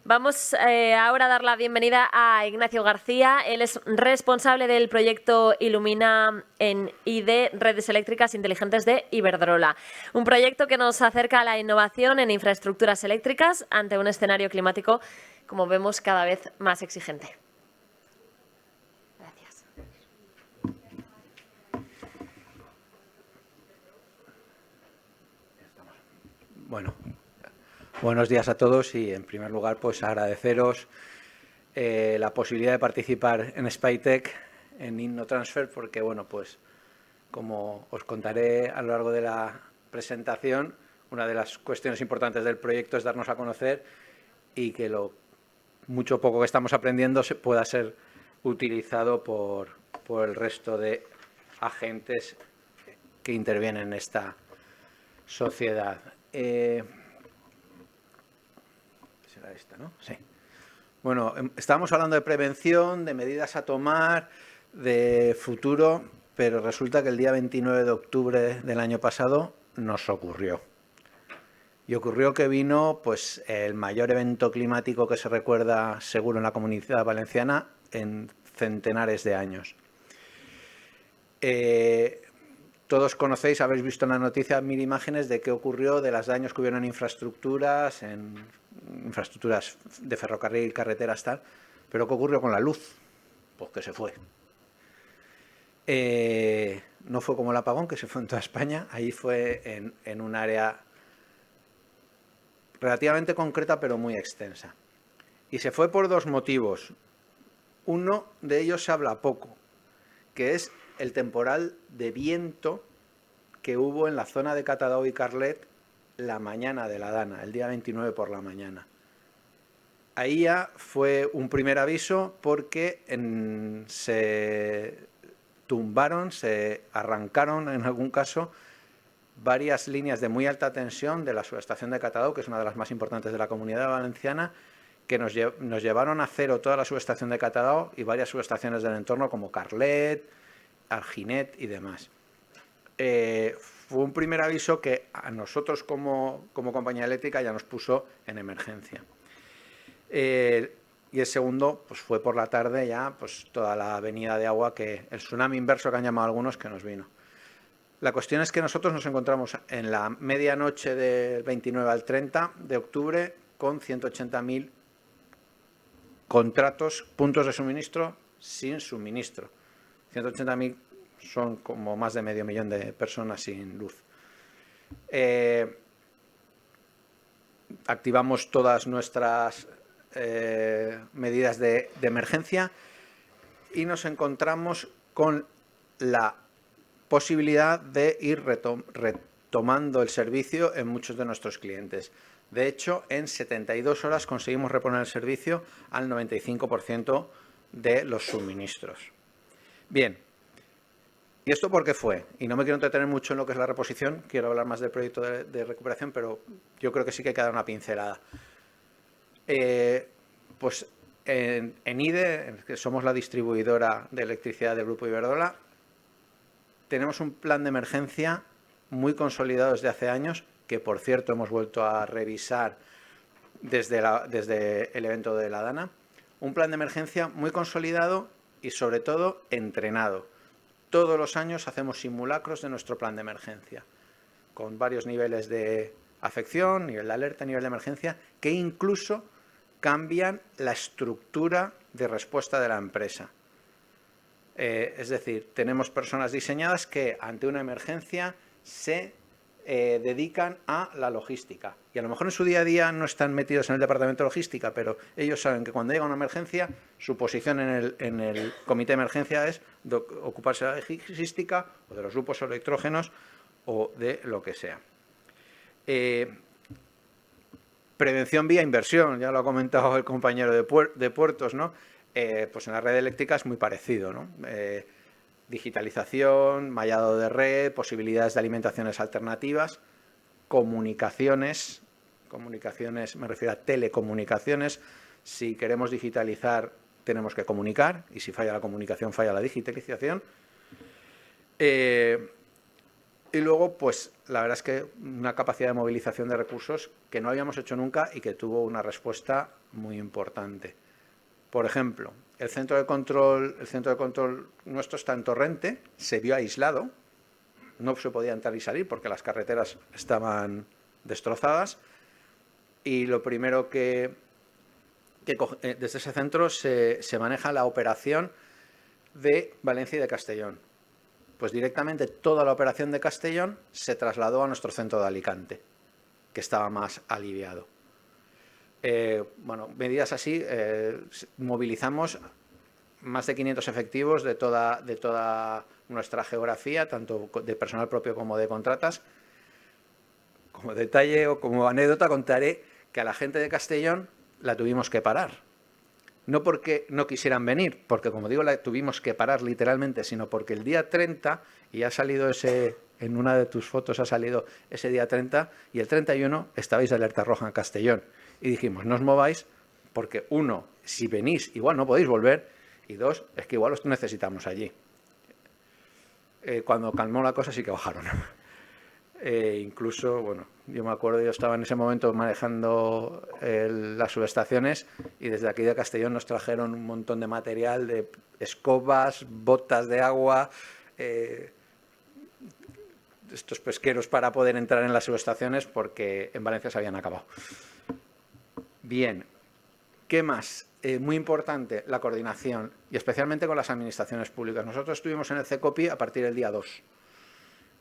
Vamos ahora a dar la bienvenida a Ignacio García. Él es responsable del proyecto Ilumina en ID, Redes Eléctricas Inteligentes de Iberdrola. Un proyecto que nos acerca a la innovación en infraestructuras eléctricas ante un escenario climático, como vemos, cada vez más exigente. Gracias. Bueno, buenos días a todos y, en primer lugar, pues agradeceros la posibilidad de participar en Spytech, en InnoTransfer, porque, bueno, pues como os contaré a lo largo de la presentación, una de las cuestiones importantes del proyecto es darnos a conocer y que lo mucho o poco que estamos aprendiendo pueda ser utilizado por el resto de agentes que intervienen en esta sociedad. Será esta, ¿no? Sí. Bueno, estábamos hablando de prevención, de medidas a tomar, de futuro, pero resulta que el día 29 de octubre del año pasado nos ocurrió. Y ocurrió que vino pues el mayor evento climático que se recuerda seguro en la Comunidad Valenciana en centenares de años. Todos conocéis, habéis visto en la noticia mil imágenes de qué ocurrió, de los daños que hubieron en infraestructuras de ferrocarril, carreteras, tal. Pero ¿qué ocurrió con la luz? Pues que se fue. No fue como el apagón, que se fue en toda España. Ahí fue en un área relativamente concreta, pero muy extensa. Y se fue por dos motivos. Uno de ellos se habla poco, que es el temporal de viento que hubo en la zona de Catadau y Carlet la mañana de la Dana, el día 29 por la mañana. Ahí ya fue un primer aviso porque se tumbaron, se arrancaron en algún caso varias líneas de muy alta tensión de la subestación de Catadau, que es una de las más importantes de la Comunidad Valenciana, que nos llevaron a cero toda la subestación de Catadau y varias subestaciones del entorno como Carlet, Alginet y demás. Fue un primer aviso que a nosotros como compañía eléctrica ya nos puso en emergencia. Y el segundo pues fue por la tarde ya pues toda la avenida de agua, el tsunami inverso que han llamado algunos, que nos vino. La cuestión es que nosotros nos encontramos en la medianoche del 29 al 30 de octubre con 180.000 contratos, puntos de suministro sin suministro. 180.000 son como más de 500.000 de personas sin luz. Activamos todas nuestras medidas de emergencia y nos encontramos con la posibilidad de ir retomando el servicio en muchos de nuestros clientes. De hecho, en 72 horas conseguimos reponer el servicio al 95% de los suministros. Bien, ¿y esto por qué fue? Y no me quiero entretener mucho en lo que es la reposición, quiero hablar más del proyecto de recuperación, pero yo creo que sí que hay que dar una pincelada. Pues en IDE, que somos la distribuidora de electricidad del Grupo Iberdrola, tenemos un plan de emergencia muy consolidado desde hace años, que por cierto hemos vuelto a revisar desde el evento de la Dana. Un plan de emergencia muy consolidado y sobre todo entrenado. Todos los años hacemos simulacros de nuestro plan de emergencia, con varios niveles de afección, nivel de alerta, nivel de emergencia, que incluso cambian la estructura de respuesta de la empresa. Es decir, tenemos personas diseñadas que ante una emergencia se dedican a la logística. Y a lo mejor en su día a día no están metidos en el departamento de logística, pero ellos saben que cuando llega una emergencia, su posición en el comité de emergencia es ocuparse de la logística o de los grupos electrógenos o de lo que sea. Prevención vía inversión, ya lo ha comentado el compañero de puertos, ¿no? Pues en la red eléctrica es muy parecido, ¿no? Digitalización, mallado de red, posibilidades de alimentaciones alternativas, comunicaciones, me refiero a telecomunicaciones. Si queremos digitalizar, tenemos que comunicar, y si falla la comunicación, falla la digitalización. Y luego, pues la verdad es que una capacidad de movilización de recursos que no habíamos hecho nunca y que tuvo una respuesta muy importante. Por ejemplo, el centro de control nuestro está en Torrente, se vio aislado, no se podía entrar y salir porque las carreteras estaban destrozadas, y lo primero que desde ese centro se maneja la operación de Valencia y de Castellón. Pues directamente toda la operación de Castellón se trasladó a nuestro centro de Alicante, que estaba más aliviado. Bueno, medidas así, movilizamos más de 500 efectivos de toda nuestra geografía, tanto de personal propio como de contratas. Como detalle o como anécdota contaré que a la gente de Castellón la tuvimos que parar. No porque no quisieran venir, porque como digo, la tuvimos que parar literalmente, sino porque el día 30, y ha salido en una de tus fotos ha salido ese día 30, y el 31 estabais de alerta roja en Castellón. Y dijimos, no os mováis, porque uno, si venís, igual no podéis volver, y dos, es que igual os necesitamos allí. Cuando calmó la cosa sí que bajaron. Incluso, bueno, yo me acuerdo, yo estaba en ese momento manejando las subestaciones y desde aquí de Castellón nos trajeron un montón de material, de escobas, botas de agua, estos pesqueros para poder entrar en las subestaciones porque en Valencia se habían acabado. Bien, ¿qué más? Muy importante, la coordinación y especialmente con las administraciones públicas. Nosotros estuvimos en el CECOPI a partir del día 2.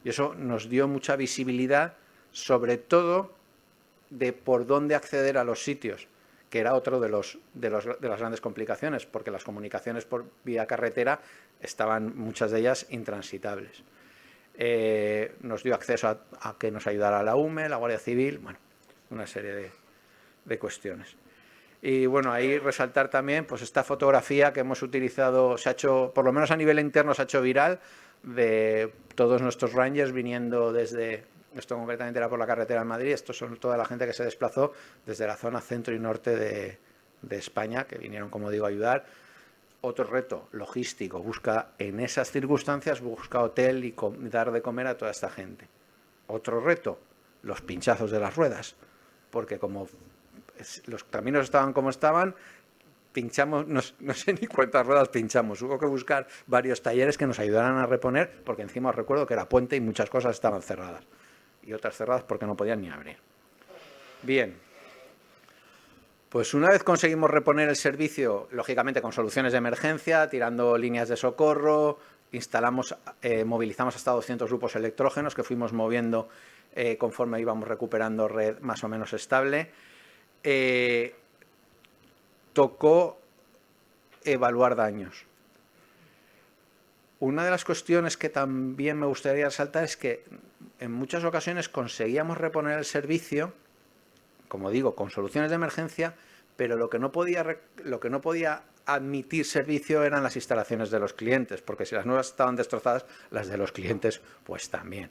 Y eso nos dio mucha visibilidad, sobre todo de por dónde acceder a los sitios, que era otro de las grandes complicaciones, porque las comunicaciones por vía carretera estaban, muchas de ellas, intransitables. Nos dio acceso a que nos ayudara la UME, la Guardia Civil, bueno, una serie de cuestiones. Y bueno, ahí resaltar también pues esta fotografía que hemos utilizado, se ha hecho, por lo menos a nivel interno, se ha hecho viral, de todos nuestros rangers viniendo desde, esto concretamente era por la carretera en Madrid, estos son toda la gente que se desplazó desde la zona centro y norte de España, que vinieron, como digo, a ayudar. Otro reto logístico, en esas circunstancias busca hotel y dar de comer a toda esta gente. Otro reto, los pinchazos de las ruedas, porque como los caminos estaban como estaban, pinchamos, no sé ni cuántas ruedas pinchamos, hubo que buscar varios talleres que nos ayudaran a reponer, porque encima os recuerdo que era puente y muchas cosas estaban cerradas, y otras cerradas porque no podían ni abrir. Bien, pues una vez conseguimos reponer el servicio, lógicamente con soluciones de emergencia, tirando líneas de socorro, movilizamos hasta 200 grupos electrógenos que fuimos moviendo conforme íbamos recuperando red más o menos estable. Tocó evaluar daños. Una de las cuestiones que también me gustaría resaltar es que en muchas ocasiones conseguíamos reponer el servicio, como digo, con soluciones de emergencia, pero lo que no podía admitir servicio eran las instalaciones de los clientes, porque si las nuevas estaban destrozadas, las de los clientes pues también.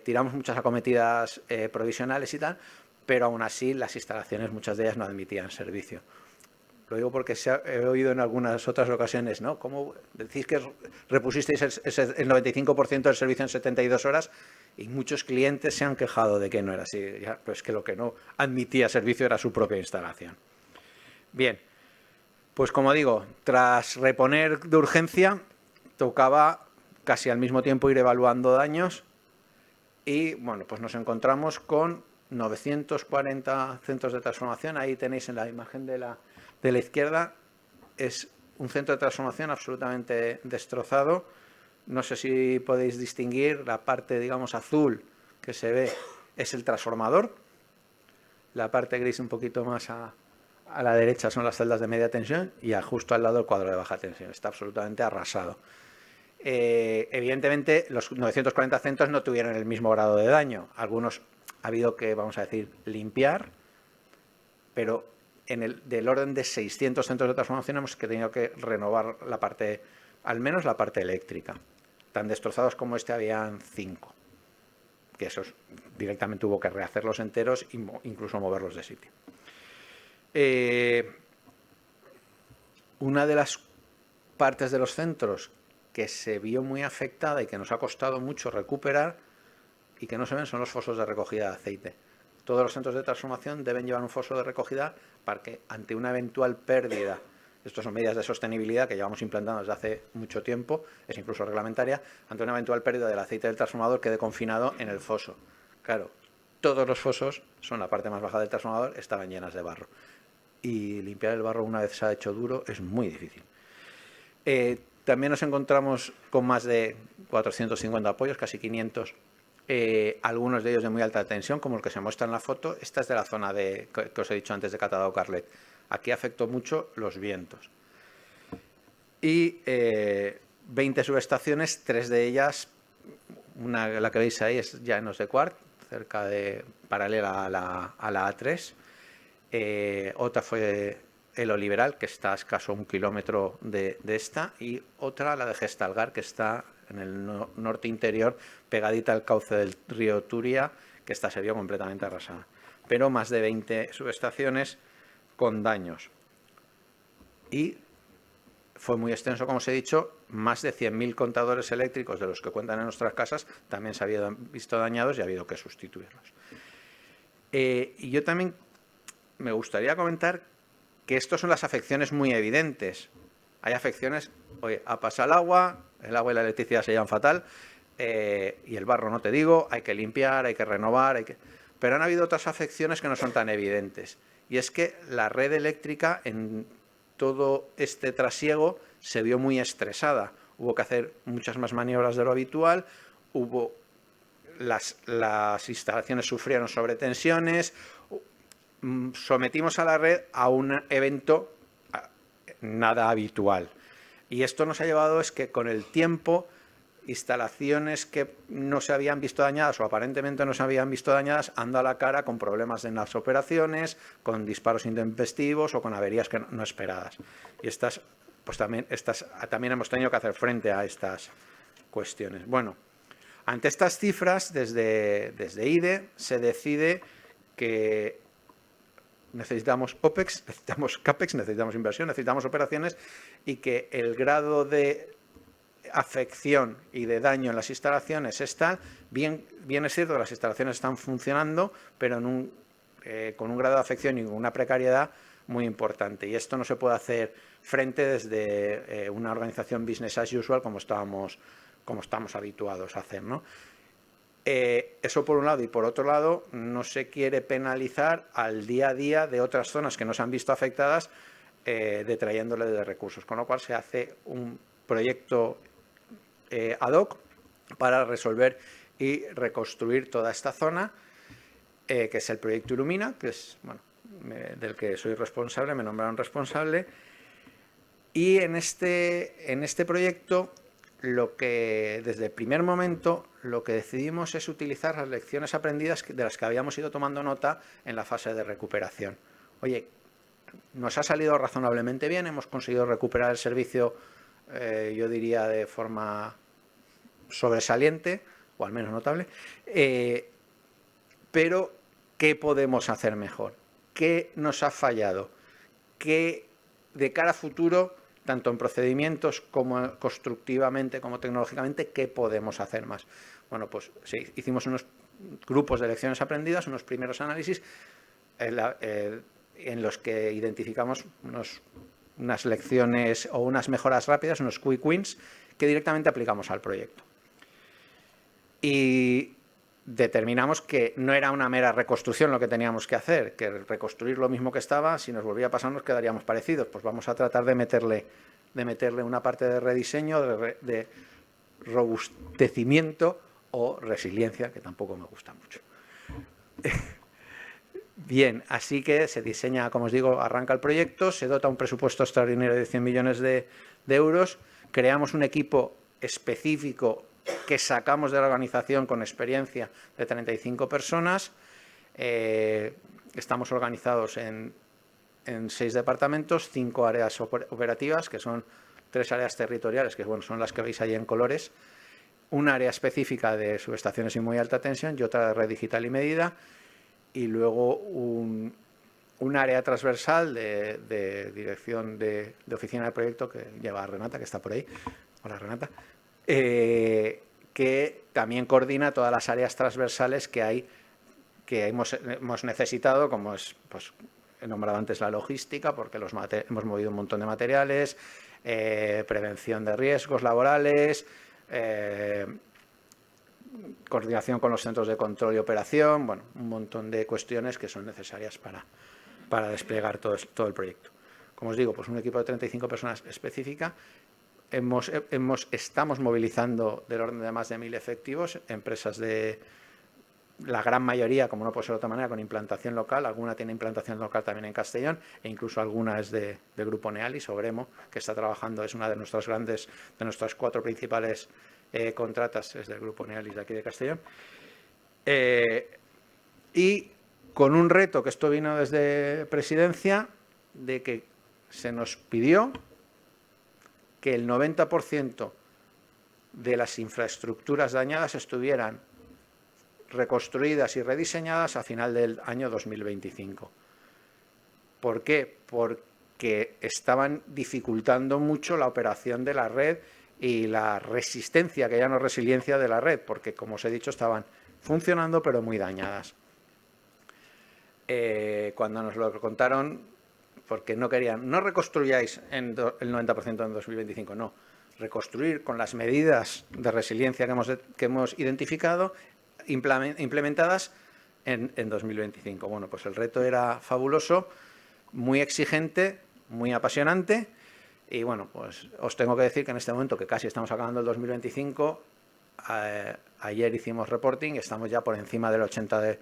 Tiramos muchas acometidas provisionales y tal, pero aún así las instalaciones, muchas de ellas no admitían servicio. Lo digo porque he oído en algunas otras ocasiones, ¿no? ¿Cómo decís que repusisteis el 95% del servicio en 72 horas? Y muchos clientes se han quejado de que no era así, pues que lo que no admitía servicio era su propia instalación. Bien, pues como digo, tras reponer de urgencia, tocaba casi al mismo tiempo ir evaluando daños y, bueno, pues nos encontramos con 940 centros de transformación. Ahí tenéis en la imagen de la izquierda, es un centro de transformación absolutamente destrozado. No sé si podéis distinguir, la parte, digamos, azul que se ve es el transformador. La parte gris un poquito más a la derecha son las celdas de media tensión y justo al lado el cuadro de baja tensión. Está absolutamente arrasado. Evidentemente, los 940 centros no tuvieron el mismo grado de daño. Algunos ha habido que, vamos a decir, limpiar, pero del orden de 600 centros de transformación hemos tenido que renovar la parte, al menos la parte eléctrica. Tan destrozados como este habían 5, que esos directamente hubo que rehacerlos enteros e incluso moverlos de sitio. Una de las partes de los centros que se vio muy afectada y que nos ha costado mucho recuperar y que no se ven son los fosos de recogida de aceite. Todos los centros de transformación deben llevar un foso de recogida para que ante una eventual pérdida, estas son medidas de sostenibilidad que llevamos implantando desde hace mucho tiempo, es incluso reglamentaria, ante una eventual pérdida del aceite del transformador quede confinado en el foso. Claro, todos los fosos, son la parte más baja del transformador, estaban llenas de barro. Y limpiar el barro una vez se ha hecho duro es muy difícil. También nos encontramos con más de 450 apoyos, casi 500, algunos de ellos de muy alta tensión, como el que se muestra en la foto. Esta es de la zona que os he dicho antes de Catadau-Carlet. Aquí afectó mucho los vientos. Y 20 subestaciones, 3 de ellas, la que veis ahí es ya en Os de Quart, paralela a la A3. Otra fue el Oliveral, que está a escaso 1 kilómetro de esta, y otra, la de Gestalgar, que está en el norte interior, pegadita al cauce del río Turia, que esta se vio completamente arrasada. Pero más de 20 subestaciones con daños. Y fue muy extenso, como os he dicho, más de 100.000 contadores eléctricos de los que cuentan en nuestras casas también se habían visto dañados y ha habido que sustituirlos. Y yo también me gustaría comentar que estas son las afecciones muy evidentes. Hay afecciones, oye, ha pasado el agua y la electricidad se llevan fatal, y el barro no te digo, hay que limpiar, hay que renovar, pero han habido otras afecciones que no son tan evidentes. Y es que la red eléctrica en todo este trasiego se vio muy estresada. Hubo que hacer muchas más maniobras de lo habitual, las instalaciones sufrieron sobretensiones, sometimos a la red a un evento nada habitual. Y esto nos ha llevado es que con el tiempo instalaciones que no se habían visto dañadas o aparentemente no se habían visto dañadas han dado la cara con problemas en las operaciones, con disparos intempestivos o con averías que no esperadas. Y también hemos tenido que hacer frente a estas cuestiones. Bueno, ante estas cifras, desde IDE se decide que necesitamos OPEX, necesitamos CAPEX, necesitamos inversión, necesitamos operaciones, y que el grado de afección y de daño en las instalaciones es tal, bien es cierto que las instalaciones están funcionando, pero con un grado de afección y una precariedad muy importante. Y esto no se puede hacer frente desde una organización business as usual como estamos habituados a hacer, ¿no? Eso por un lado, y por otro lado no se quiere penalizar al día a día de otras zonas que no se han visto afectadas, detrayéndole de recursos, con lo cual se hace un proyecto ad hoc para resolver y reconstruir toda esta zona, que es el proyecto Ilumina, que es del que soy responsable, me nombraron responsable. Y en este proyecto, desde el primer momento, lo que decidimos es utilizar las lecciones aprendidas de las que habíamos ido tomando nota en la fase de recuperación. Oye, nos ha salido razonablemente bien, hemos conseguido recuperar el servicio, yo diría, de forma sobresaliente, o al menos notable, pero ¿qué podemos hacer mejor? ¿Qué nos ha fallado? ¿Qué, de cara a futuro, tanto en procedimientos como constructivamente, como tecnológicamente, qué podemos hacer más? Bueno, pues sí, hicimos unos grupos de lecciones aprendidas, unos primeros análisis en los que identificamos unas lecciones o unas mejoras rápidas, unos quick wins, que directamente aplicamos al proyecto. Y determinamos que no era una mera reconstrucción lo que teníamos que hacer, que reconstruir lo mismo que estaba, si nos volvía a pasar nos quedaríamos parecidos. Pues vamos a tratar de meterle una parte de rediseño, de robustecimiento o resiliencia, que tampoco me gusta mucho. Bien, así que se diseña, como os digo, arranca el proyecto, se dota un presupuesto extraordinario de 100 millones de euros, creamos un equipo específico que sacamos de la organización con experiencia de 35 personas, estamos organizados en 6 departamentos, 5 áreas operativas, que son 3 áreas territoriales, que son las que veis ahí en colores, un área específica de subestaciones y muy alta tensión y otra de red digital y medida, y luego un área transversal de dirección de oficina de proyecto que lleva a Renata, que está por ahí. Hola, Renata. Que que también coordina todas las áreas transversales que hemos necesitado, como es, pues, he nombrado antes la logística, porque hemos movido un montón de materiales, prevención de riesgos laborales, coordinación con los centros de control y operación, bueno, un montón de cuestiones que son necesarias para desplegar todo el proyecto. Como os digo, pues un equipo de 35 personas específica. Estamos movilizando del orden de más de 1000 efectivos, empresas de la gran mayoría, como no puede ser de otra manera, con implantación local. Alguna tiene implantación local también en Castellón, e incluso alguna es del grupo Nealis, Obremo, que está trabajando, es una de nuestras 4 principales contratas, es del grupo Nealis de aquí de Castellón. Y con un reto, que esto vino desde Presidencia, de que se nos pidió que el 90% de las infraestructuras dañadas estuvieran reconstruidas y rediseñadas a final del año 2025. ¿Por qué? Porque estaban dificultando mucho la operación de la red y la resistencia, que ya no es resiliencia de la red, porque, como os he dicho, estaban funcionando pero muy dañadas. Cuando nos lo contaron, porque no querían, no reconstruyáis el 90% en 2025, no, reconstruir con las medidas de resiliencia que hemos identificado, implementadas en 2025. Bueno, pues el reto era fabuloso, muy exigente, muy apasionante, y bueno, pues os tengo que decir que en este momento, que casi estamos acabando el 2025, ayer hicimos reporting, estamos ya por encima del 80%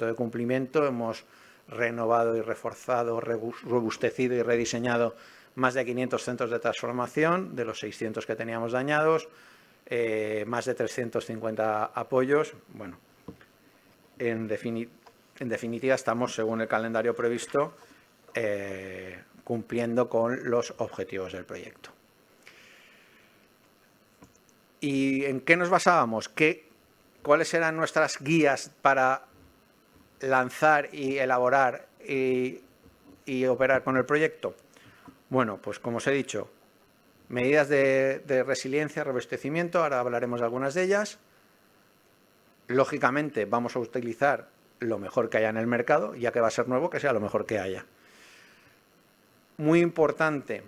de cumplimiento, hemos renovado y reforzado, robustecido y rediseñado más de 500 centros de transformación, de los 600 que teníamos dañados, más de 350 apoyos. Bueno, en definitiva estamos, según el calendario previsto, cumpliendo con los objetivos del proyecto. ¿Y en qué nos basábamos? ¿Cuáles eran nuestras guías para lanzar y elaborar y operar con el proyecto? Bueno, pues como os he dicho, medidas de resiliencia, robustecimiento, ahora hablaremos de algunas de ellas. Lógicamente vamos a utilizar lo mejor que haya en el mercado, ya que va a ser nuevo, que sea lo mejor que haya. Muy importante,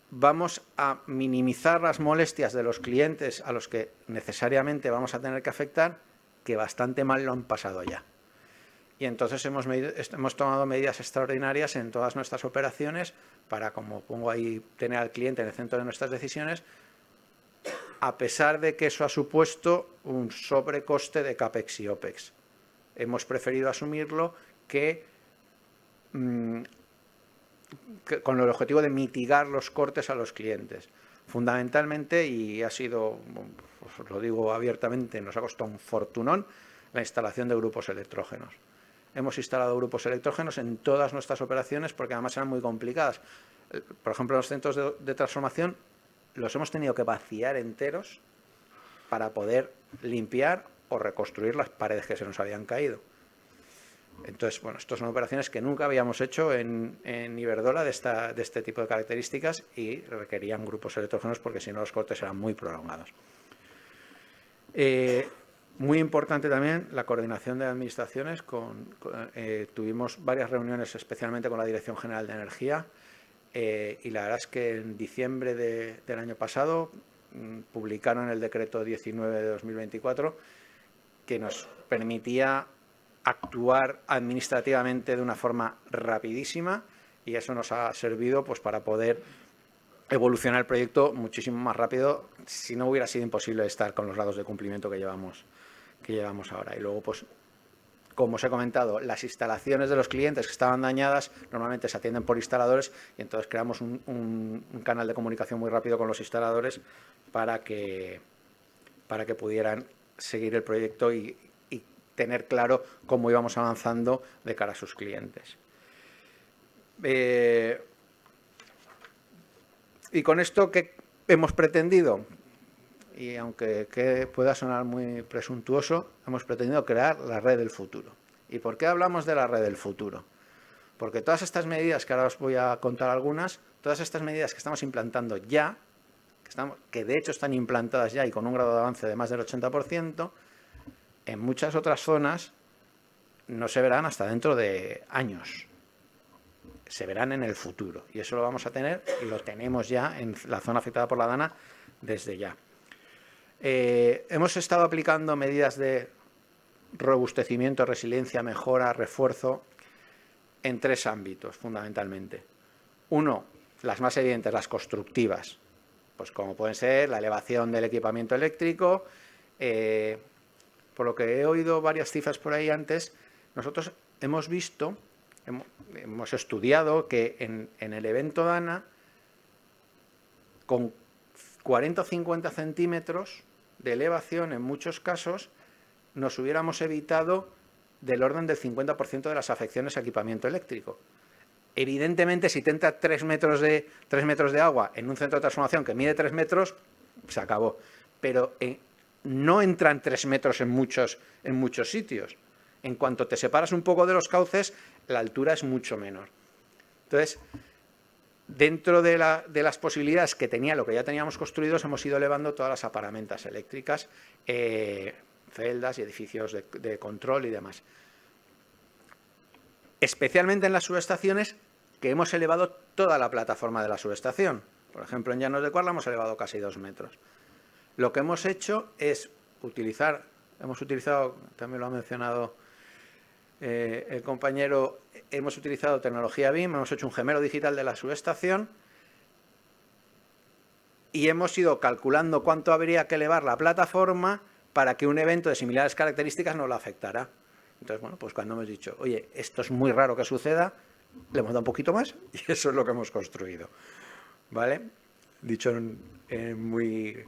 vamos a minimizar las molestias de los clientes a los que necesariamente vamos a tener que afectar, que bastante mal lo han pasado ya. Y entonces hemos tomado medidas extraordinarias en todas nuestras operaciones para, como pongo ahí, tener al cliente en el centro de nuestras decisiones, a pesar de que eso ha supuesto un sobrecoste de CAPEX y OPEX. Hemos preferido asumirlo con el objetivo de mitigar los cortes a los clientes. Fundamentalmente, y ha sido, os lo digo abiertamente, nos ha costado un fortunón la instalación de grupos electrógenos. Hemos instalado grupos electrógenos en todas nuestras operaciones porque además eran muy complicadas. Por ejemplo, los centros de transformación los hemos tenido que vaciar enteros para poder limpiar o reconstruir las paredes que se nos habían caído. Entonces, bueno, estas son operaciones que nunca habíamos hecho en Iberdrola de este tipo de características y requerían grupos electrógenos porque si no los cortes eran muy prolongados. Muy importante también la coordinación de administraciones. Tuvimos varias reuniones, especialmente con la Dirección General de Energía, y la verdad es que en diciembre del año pasado publicaron el decreto 19 de 2024 que nos permitía actuar administrativamente de una forma rapidísima, y eso nos ha servido pues para poder evolucionar el proyecto muchísimo más rápido. Si no, hubiera sido imposible estar con los grados de cumplimiento que llevamos ahora. Y luego, pues, como os he comentado, las instalaciones de los clientes que estaban dañadas normalmente se atienden por instaladores, y entonces creamos un canal de comunicación muy rápido con los instaladores para que pudieran seguir el proyecto y tener claro cómo íbamos avanzando de cara a sus clientes. Y con esto, ¿qué hemos pretendido? Y aunque pueda sonar muy presuntuoso, hemos pretendido crear la red del futuro. ¿Y por qué hablamos de la red del futuro? Porque todas estas medidas, que ahora os voy a contar algunas, todas estas medidas que estamos implantando ya, que que de hecho están implantadas ya y con un grado de avance de más del 80%, en muchas otras zonas no se verán hasta dentro de años. Se verán en el futuro. Y eso lo vamos a tener y lo tenemos ya en la zona afectada por la DANA desde ya. Hemos estado aplicando medidas de robustecimiento, resiliencia, mejora, refuerzo en 3 ámbitos fundamentalmente. Uno, las más evidentes, las constructivas, pues como pueden ser la elevación del equipamiento eléctrico. Por lo que he oído varias cifras por ahí antes, nosotros hemos visto, hemos estudiado que en el evento DANA, con 40 o 50 centímetros de elevación, en muchos casos, nos hubiéramos evitado del orden del 50% de las afecciones a equipamiento eléctrico. Evidentemente, si te entra 3 metros de agua en un centro de transformación que mide 3 metros, se acabó. Pero no entran 3 metros en muchos sitios. En cuanto te separas un poco de los cauces, la altura es mucho menor. Entonces, dentro de las posibilidades que tenía lo que ya teníamos construidos, hemos ido elevando todas las aparamentas eléctricas, celdas y edificios de control y demás. Especialmente en las subestaciones, que hemos elevado toda la plataforma de la subestación. Por ejemplo, en Llanos de Cuarla hemos elevado casi 2 metros. Lo que hemos hecho es hemos utilizado, también lo ha mencionado el compañero, hemos utilizado tecnología BIM, hemos hecho un gemelo digital de la subestación y hemos ido calculando cuánto habría que elevar la plataforma para que un evento de similares características no la afectara. Entonces, bueno, pues cuando hemos dicho, oye, esto es muy raro que suceda, le hemos dado un poquito más y eso es lo que hemos construido. ¿Vale? Dicho en muy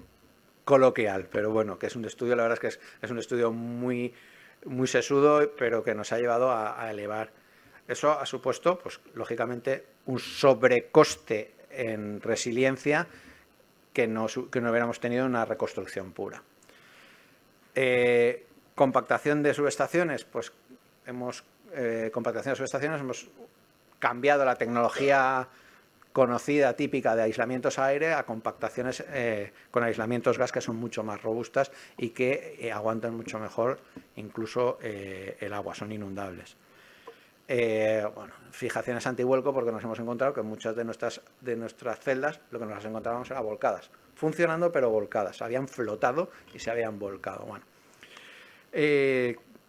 coloquial, pero bueno, que es un estudio, la verdad es que es un estudio muy sesudo, pero que nos ha llevado a elevar. Eso ha supuesto, pues lógicamente, un sobrecoste en resiliencia que no hubiéramos tenido en una reconstrucción pura. Compactación de subestaciones, pues hemos cambiado la tecnología conocida, típica de aislamientos a aire, a compactaciones con aislamientos gas que son mucho más robustas y que aguantan mucho mejor incluso el agua, son inundables. Bueno, fijaciones antivuelco, porque nos hemos encontrado que muchas de nuestras celdas lo que nos las encontrábamos era volcadas, funcionando pero volcadas, habían flotado y se habían volcado. Bueno,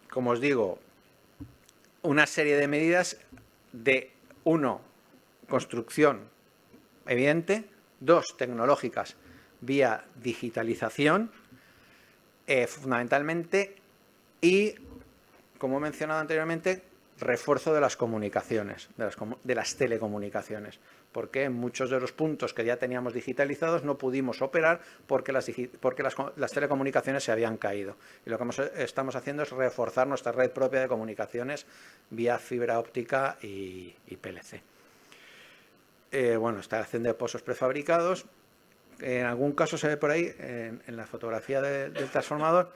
como os digo, una serie de medidas de 1, construcción evidente, 2, tecnológicas vía digitalización, fundamentalmente, y, como he mencionado anteriormente, refuerzo de las comunicaciones, de las telecomunicaciones, porque en muchos de los puntos que ya teníamos digitalizados no pudimos operar porque las telecomunicaciones se habían caído. Y lo que estamos haciendo es reforzar nuestra red propia de comunicaciones vía fibra óptica y PLC. Bueno, instalación de pozos prefabricados. En algún caso se ve por ahí, en la fotografía del transformador,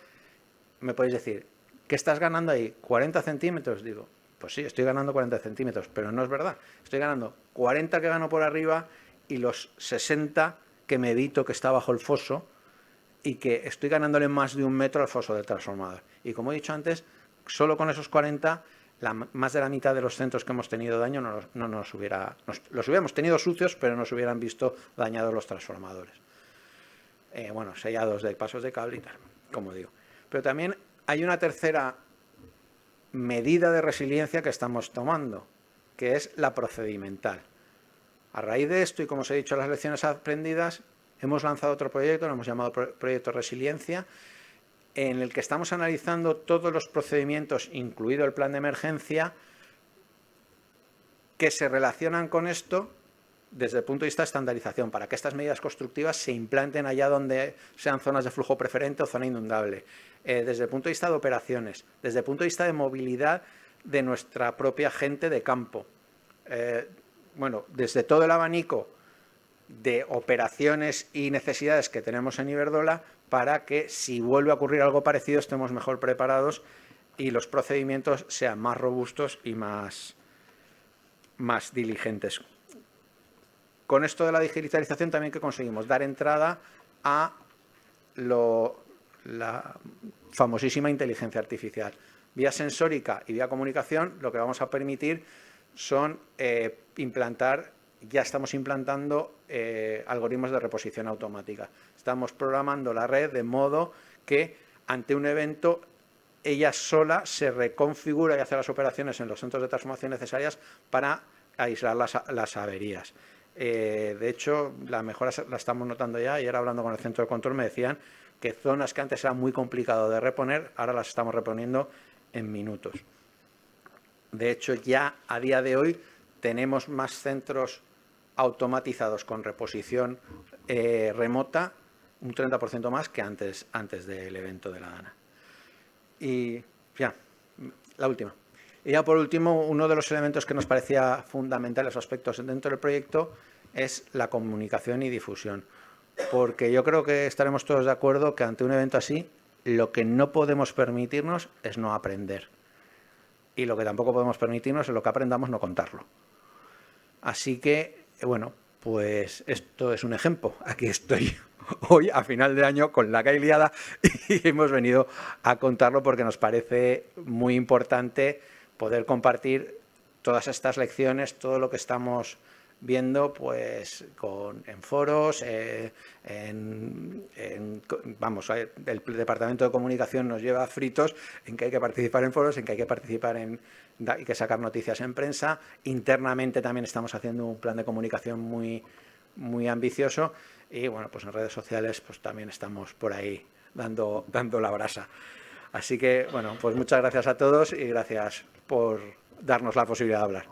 me podéis decir, ¿qué estás ganando ahí? ¿40 centímetros? Digo, pues sí, estoy ganando 40 centímetros, pero no es verdad. Estoy ganando 40 que gano por arriba y los 60 que me evito que está bajo el foso y que estoy ganándole más de 1 metro al foso del transformador. Y como he dicho antes, solo con esos 40, más de la mitad de los centros que hemos tenido daño los hubiéramos tenido sucios, pero nos hubieran visto dañados los transformadores. Bueno, sellados de pasos de cable y tal, como digo. Pero también hay una tercera medida de resiliencia que estamos tomando, que es la procedimental. A raíz de esto, y como os he dicho, las lecciones aprendidas, hemos lanzado otro proyecto, lo hemos llamado Proyecto Resiliencia, en el que estamos analizando todos los procedimientos, incluido el plan de emergencia, que se relacionan con esto desde el punto de vista de estandarización, para que estas medidas constructivas se implanten allá donde sean zonas de flujo preferente o zona inundable, desde el punto de vista de operaciones, desde el punto de vista de movilidad de nuestra propia gente de campo. Bueno, desde todo el abanico de operaciones y necesidades que tenemos en Iberdrola, para que si vuelve a ocurrir algo parecido estemos mejor preparados y los procedimientos sean más robustos y más diligentes. con esto de la digitalización también que conseguimos dar entrada a la famosísima inteligencia artificial. Vía sensórica y vía comunicación lo que vamos a permitir son ya estamos implantando algoritmos de reposición automática. Estamos programando la red de modo que ante un evento ella sola se reconfigura y hace las operaciones en los centros de transformación necesarias para aislar las averías. De hecho, la mejora la estamos notando ya. Ayer hablando con el centro de control me decían que zonas que antes era muy complicado de reponer, ahora las estamos reponiendo en minutos. De hecho, ya a día de hoy tenemos más centros automatizados con reposición remota, un 30% más que antes del evento de la DANA. Y ya, la última. Y ya por último, uno de los elementos que nos parecía fundamentales, aspectos dentro del proyecto, es la comunicación y difusión. Porque yo creo que estaremos todos de acuerdo que ante un evento así, lo que no podemos permitirnos es no aprender. Y lo que tampoco podemos permitirnos es lo que aprendamos no contarlo. Así que, bueno, pues esto es un ejemplo. Aquí estoy hoy a final de año con la calle liada y hemos venido a contarlo porque nos parece muy importante poder compartir todas estas lecciones, todo lo que estamos viendo pues en foros, vamos, el Departamento de Comunicación nos lleva fritos en que hay que participar en foros, en que hay que participar hay que sacar noticias en prensa. Internamente también estamos haciendo un plan de comunicación muy, muy ambicioso y bueno, pues en redes sociales pues también estamos por ahí dando la brasa. Así que bueno, pues muchas gracias a todos y gracias por darnos la posibilidad de hablar.